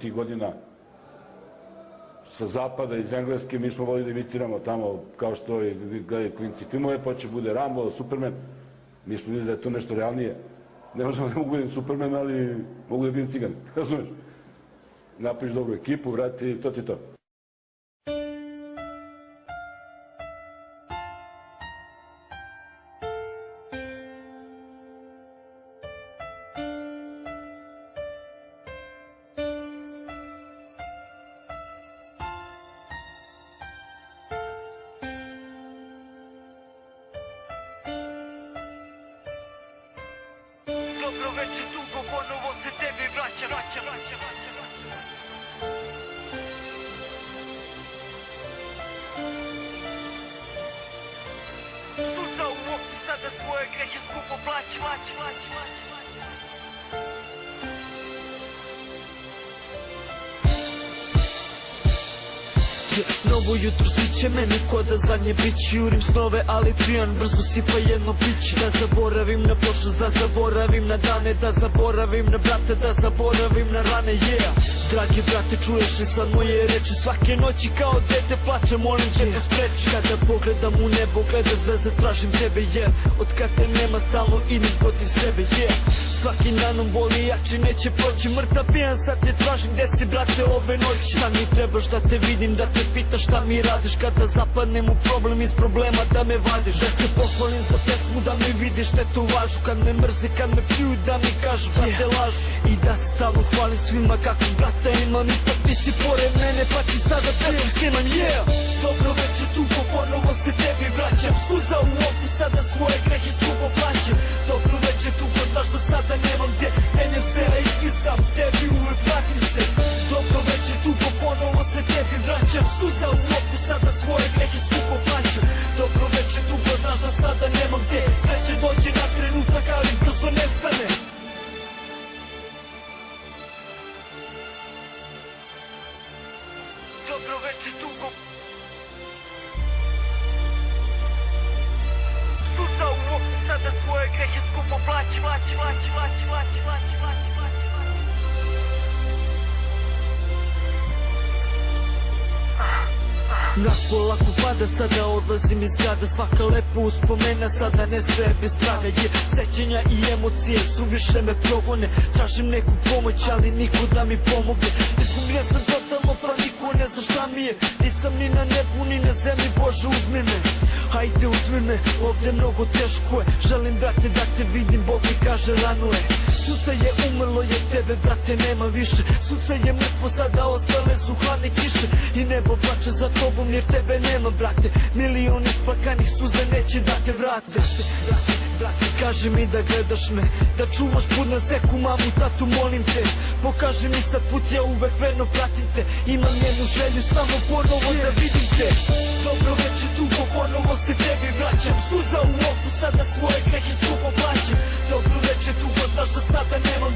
tih godina sa zapada, iz Engleske, mi smo volili da imitiramo tamo, kao što gledaju klinci filmove, pa će bude Rambo, Superman. Mi smo videli da je to nešto realnije. Ne mogu budem Superman, ali mogu da budem cigan, razumeš? Napiš dobru ekipu, vrati, to ti je to. Dobro večer, dugo ponovo se tebi vraćam. Suza u oku, sada svoje grehe skupo plaćam. Novo jutro sviće meni ko da zadnje bić. Jurim snove ali pijan, brzo sipa jedno piće. Da zaboravim na prošlost, da zaboravim na dane, da zaboravim na brate, da zaboravim na rane, yeah. Dragi brate, čuješ li sad moje reči? Svake noći kao dete plačem, molim te da spreči. Kada pogledam u nebo, gleda zvezde, tražim tebe, jer od kad te nema stalno idem protiv sebe, yeah. Svakim danom boli jači, neće proći, mrtav pijan, sad te tražim, gde si brate ove noći? Sad mi trebaš da te vidim, da te pitaš šta mi radiš, kada zapadnem u problem, iz problema da me vadiš. Da se pohvalim za pesmu, da mi vidiš te tu važu, kad me mrze, kad me pljuju, da mi kažu da te lažu. I da se stalno hvalim svima kako brata imam, ipak ti si pored mene, pa ti sada pesmu snimam, yeah. Dobro večer, tugo, ponovo se tebi vraćam, suza u oku, sada svoje grehe skupo plaćam. Dobro večer, tugo, znaš da sada nemam gde, menjam se, a isti sam, tebi uvek vratim se. Dobro večer, tugo, ponovo se tebi vraćam, suza u oku, sada svoje grehe skupo plaćam. Dobro večer, tugo, znaš da sada nemam gde, sreće dođe na trenutak, ali brzo nestane. Dobro večer, tugo. Suza u oku, sada svoje grehe skupo plaćam. Mrak polako pada, sada odlazim iz grada. Svaka lepa uspomena sada nestaje bez traga, je. Sećenja i emocije suviše me progone. Tražim neku pomoć, ali niko da mi pomogne. Izgubio sam totalno, pa niko ne zna šta mi je. Nisam ni na nebu, ni na zemlji, Bože uzmi me. Hajde uzmi me, ovde mnogo teško je. Želim brate da te vidim, Bog mi kaže rano je. Suca je umrlo, jer tebe brate nema više. Suca je mrtvo, sada ostale su hladne kiše. I nebo plače za tobom, jer tebe nema brate. Milion isplakanih suza neće da te vrate. Brate, kaži mi da gledaš me, da čuvaš budna seku, mamu, tatu, molim te. Pokaži mi sad put, ja uvek verno pratim te. Imam jednu želju, samo ponovo da vidim te. Dobro večer, tugo, ponovo se tebi vraćam, suza u oku, sada svoje grehe skupo plaćam. Dobro večer, tugo, znaš da sada nemam